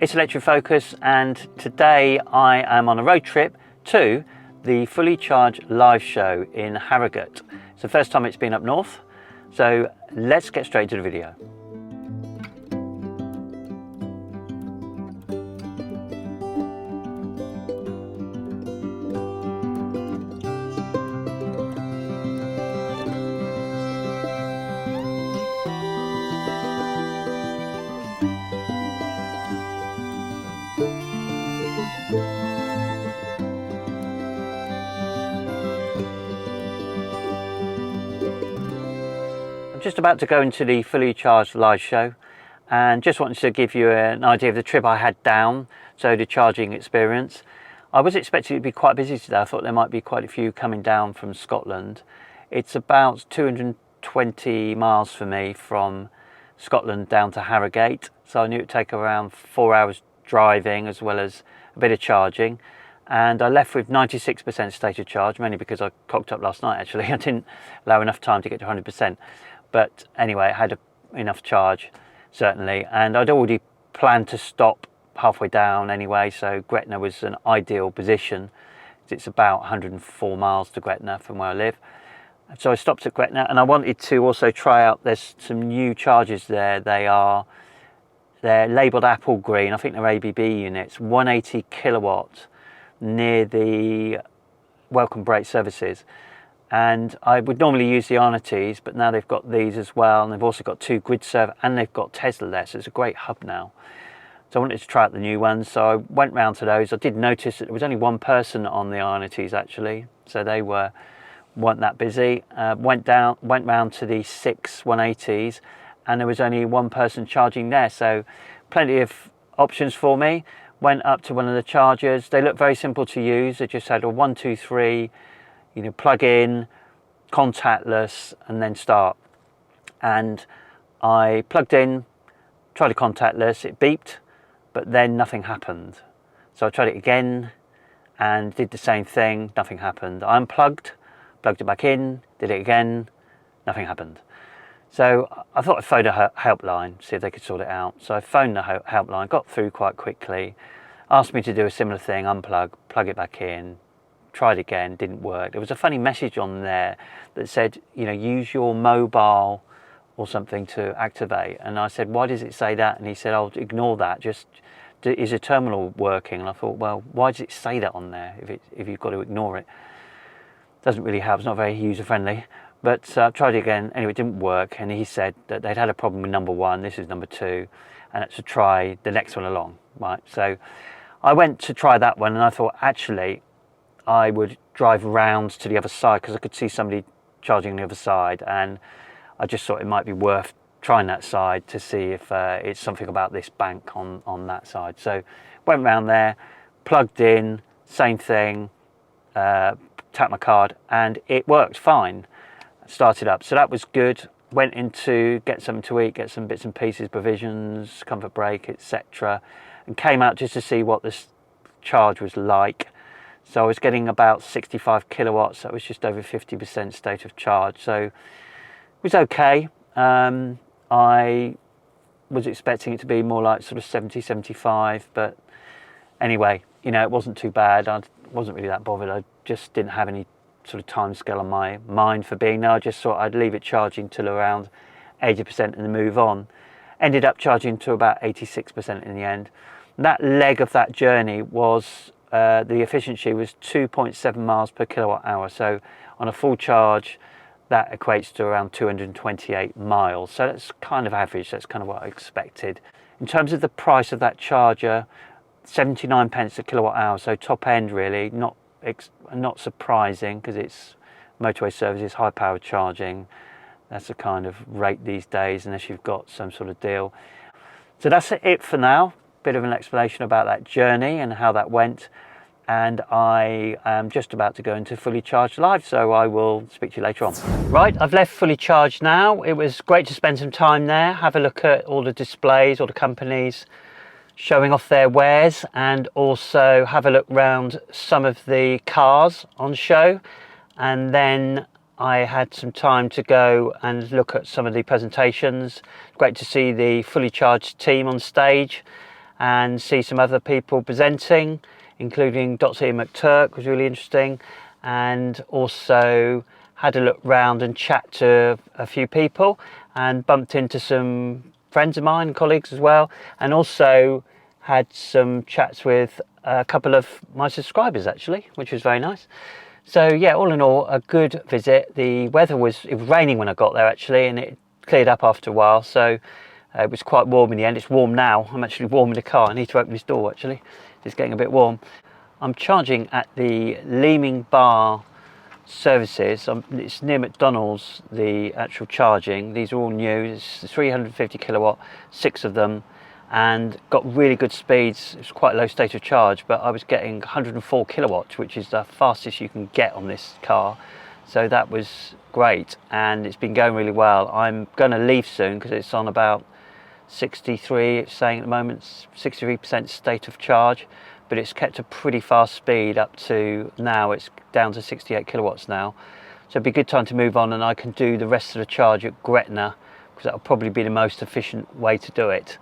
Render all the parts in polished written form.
It's Electric Focus, and today I am on a road trip to the Fully Charged live show in Harrogate. It's the first time it's been up north, so let's get straight to the video. Just about to go into the Fully Charged live show, and just wanted to give you an idea of the trip I had down, so the charging experience. I was expecting it to be quite busy today. I thought there might be quite a few coming down from Scotland. It's about 220 miles for me from Scotland down to Harrogate, so I knew it would take around 4 hours driving as well as a bit of charging. And I left with 96% state of charge, mainly because I cocked up last night actually. I didn't allow enough time to get to 100%. But anyway, I had enough charge, certainly. And I'd already planned to stop halfway down anyway, so Gretna was an ideal position. It's about 104 miles to Gretna from where I live. So I stopped at Gretna, and I wanted to also try out, there's some new chargers there. They're labelled apple green, I think they're ABB units, 180 kilowatt near the Welcome Break services. And I would normally use the Arnetes, but now they've got these as well, and they've also got two grid server, and they've got Tesla there, so it's a great hub now. So I wanted to try out the new ones, so I went round to those. I did notice that there was only one person on the Arnetes actually, so they weren't that busy. Went round to the 6 180s, and there was only one person charging there, so plenty of options for me. Went up to one of the chargers. They look very simple to use. They just had a 1, 2, 3. Plug in, contactless, and then start. And I plugged in, tried a contactless, it beeped, but then nothing happened. So I tried it again and did the same thing, nothing happened. I unplugged, plugged it back in, did it again, nothing happened. So I thought I'd phone a helpline, see if they could sort it out. So I phoned the helpline, got through quite quickly, asked me to do a similar thing, unplug, plug it back in, tried again, didn't work. There was a funny message on there that said, use your mobile or something to activate. And I said, why does it say that? And he said, oh, ignore that. Just, is your terminal working? And I thought, well, why does it say that on there if you've got to ignore it? Doesn't really help. It's not very user friendly. But I tried it again. Anyway, it didn't work. And he said that they'd had a problem with number 1. This is number 2. And to try the next one along. Right. So I went to try that one, and I thought, actually, I would drive round to the other side because I could see somebody charging on the other side, and I just thought it might be worth trying that side to see if it's something about this bank on that side. So went round there, plugged in, same thing, tapped my card, and it worked fine. Started up, so that was good. Went in to get something to eat, get some bits and pieces, provisions, comfort break, etc., and came out just to see what this charge was like. So I was getting about 65 kilowatts. That was just over 50% state of charge. So it was okay. I was expecting it to be more like sort of 70, 75. But anyway, it wasn't too bad. I wasn't really that bothered. I just didn't have any sort of time scale on my mind for being there. I just thought I'd leave it charging till around 80% and then move on. Ended up charging to about 86% in the end. And that leg of that journey was the efficiency was 2.7 miles per kilowatt hour. So on a full charge, that equates to around 228 miles. So that's kind of average. That's kind of what I expected. In terms of the price of that charger, 79 pence a kilowatt hour. So top end really, not surprising because it's motorway services, high power charging. That's the kind of rate these days unless you've got some sort of deal. So that's it for now. Bit of an explanation about that journey and how that went, and I am just about to go into Fully Charged live, so I will speak to you later on. Right, I've left Fully Charged now. It was great to spend some time there, have a look at all the displays, all the companies showing off their wares, and also have a look around some of the cars on show. And then I had some time to go and look at some of the presentations. Great to see the Fully Charged team on stage, and see some other people presenting, including Dr. Ian McTurk, was really interesting, and also had a look round and chat to a few people and bumped into some friends of mine, colleagues as well, and also had some chats with a couple of my subscribers actually, which was very nice. So yeah, all in all, a good visit. The weather it was raining when I got there actually, and it cleared up after a while, so it was quite warm in the end. It's warm now. I'm actually warm in the car. I need to open this door actually. It's getting a bit warm. I'm charging at the Leeming Bar services. It's near McDonald's, the actual charging. These are all new. It's 350 kilowatt, 6 of them, and got really good speeds. It's quite a low state of charge, but I was getting 104 kilowatts, which is the fastest you can get on this car. So that was great, and it's been going really well. I'm going to leave soon because it's on about 63, it's saying at the moment, 63% state of charge, but it's kept a pretty fast speed up to now. It's down to 68 kilowatts now. So it'd be a good time to move on, and I can do the rest of the charge at Gretna, because that'll probably be the most efficient way to do it.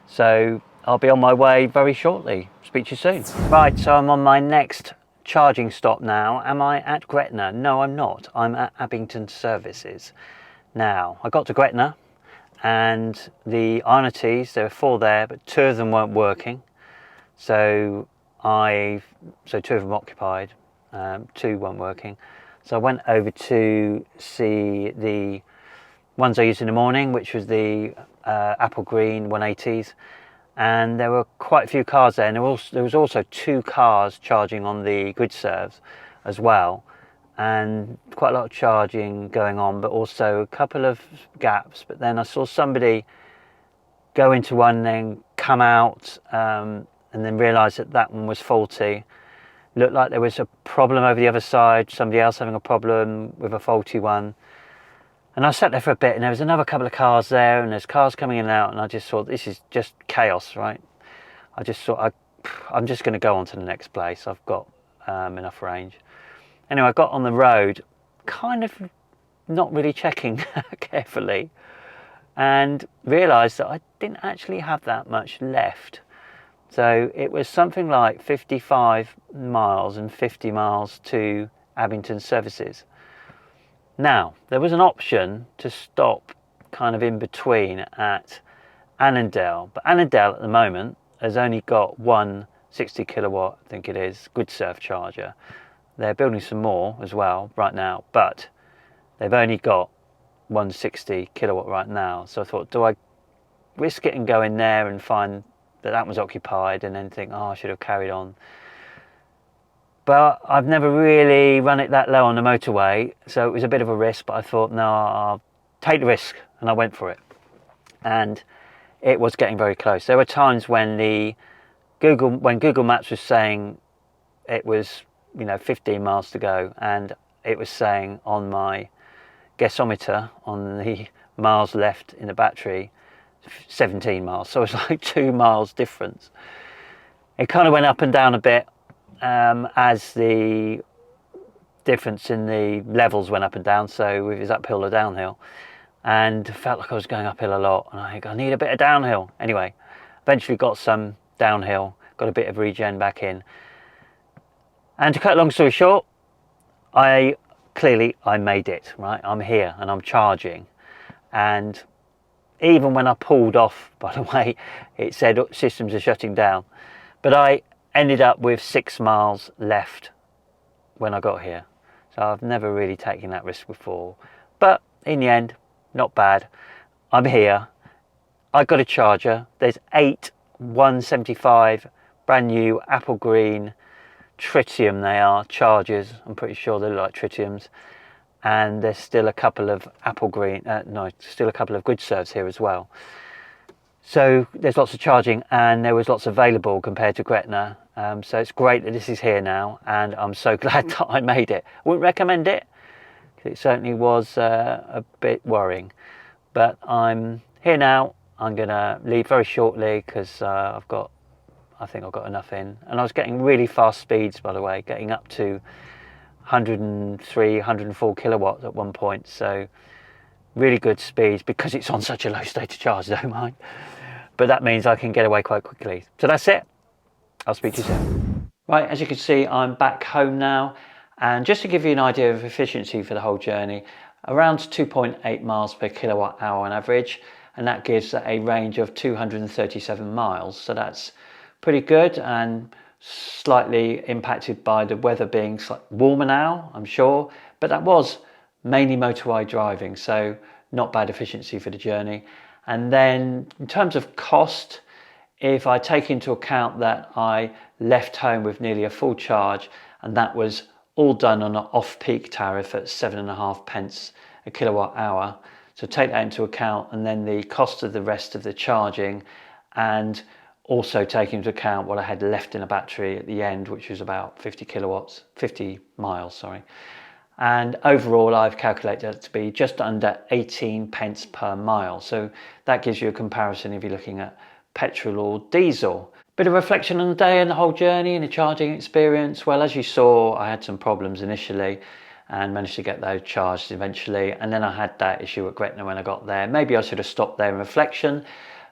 So I'll be on my way very shortly. Speak to you soon. Right, so I'm on my next charging stop now. Am I at Gretna? No, I'm not. I'm at Abington Services. Now, I got to Gretna, and the Ionettes, there were 4 there, but 2 of them weren't working. So 2 of them occupied, 2 weren't working. So I went over to see the ones I used in the morning, which was the apple green 180s, and there were quite a few cars there, and there was also 2 cars charging on the grid serves as well, and quite a lot of charging going on, but also a couple of gaps. But then I saw somebody go into one, then come out, and then realised that one was faulty. Looked like there was a problem over the other side, somebody else having a problem with a faulty one. And I sat there for a bit, and there was another couple of cars there, and there's cars coming in and out, and I just thought, this is just chaos, right? I just thought, I'm just going to go on to the next place. I've got enough range. Anyway, I got on the road, kind of not really checking carefully, and realised that I didn't actually have that much left. So it was something like 55 miles and 50 miles to Abington Services. Now, there was an option to stop kind of in between at Annandale, but Annandale at the moment has only got one 60 kilowatt, I think it is, good surf charger. They're building some more as well right now, but they've only got 160 kilowatt right now. So I thought, do I risk it and go in there and find that was occupied, and then think, oh, I should have carried on? But I've never really run it that low on the motorway, so it was a bit of a risk, but I thought, no, I'll take the risk, and I went for it. And it was getting very close. There were times when Google Maps was saying it was, 15 miles to go, and it was saying on my guessometer, on the miles left in the battery, 17 miles. So it was like 2 miles difference. It kind of went up and down a bit, as the difference in the levels went up and down, so it was uphill or downhill, and felt like I was going uphill a lot, and I think I need a bit of downhill. Anyway, eventually got some downhill, got a bit of regen back in, and to cut a long story short, I made it, right? I'm here and I'm charging, and even when I pulled off, by the way, it said systems are shutting down, but I ended up with 6 miles left when I got here. So I've never really taken that risk before. But in the end, not bad. I'm here. I got a charger. There's 8 175 brand new apple green tritium, they are, chargers. I'm pretty sure they look like tritiums. And there's still a couple of still a couple of good serves here as well. So there's lots of charging, and there was lots available compared to Gretna. So it's great that this is here now, and I'm so glad that I made it. I wouldn't recommend it, because it certainly was a bit worrying. But I'm here now. I'm going to leave very shortly, because I think I've got enough in. And I was getting really fast speeds, by the way, getting up to 103, 104 kilowatts at one point. So really good speeds, because it's on such a low state of charge, don't mind. but that means I can get away quite quickly. So that's it. I'll speak to you soon. Right, as you can see, I'm back home now, and just to give you an idea of efficiency for the whole journey, around 2.8 miles per kilowatt hour on average, and that gives a range of 237 miles. So that's pretty good, and slightly impacted by the weather being warmer now, I'm sure, but that was mainly motorway driving, so not bad efficiency for the journey. And then in terms of cost, if I take into account that I left home with nearly a full charge, and that was all done on an off-peak tariff at 7.5 pence a kilowatt hour, so take that into account, and then the cost of the rest of the charging, and also take into account what I had left in a battery at the end, which was about 50 miles, sorry. And overall, I've calculated that to be just under 18 pence per mile. So that gives you a comparison if you're looking at petrol or diesel. Bit of reflection on the day and the whole journey and the charging experience. Well, as you saw, I had some problems initially and managed to get those charged eventually. And then I had that issue at Gretna when I got there. Maybe I should have stopped there in reflection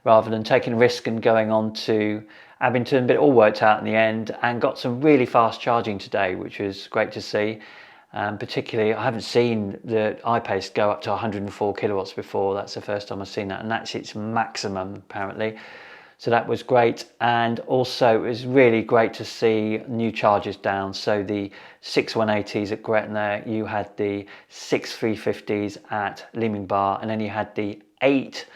rather than taking a risk and going on to Abington, but it all worked out in the end and got some really fast charging today, which was great to see. Particularly, I haven't seen the I-PACE go up to 104 kilowatts before. That's the first time I've seen that, and that's its maximum apparently. So that was great, and also it was really great to see new charges down. So the 6 180s at Gretna, you had the 6 350s at Leeming Bar, and then you had the 8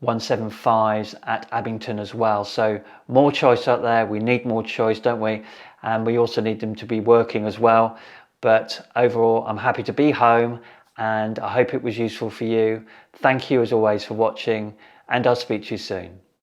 175s at Abington as well. So more choice out there. We need more choice, don't we? And we also need them to be working as well. But overall, I'm happy to be home, and I hope it was useful for you. Thank you as always for watching, and I'll speak to you soon.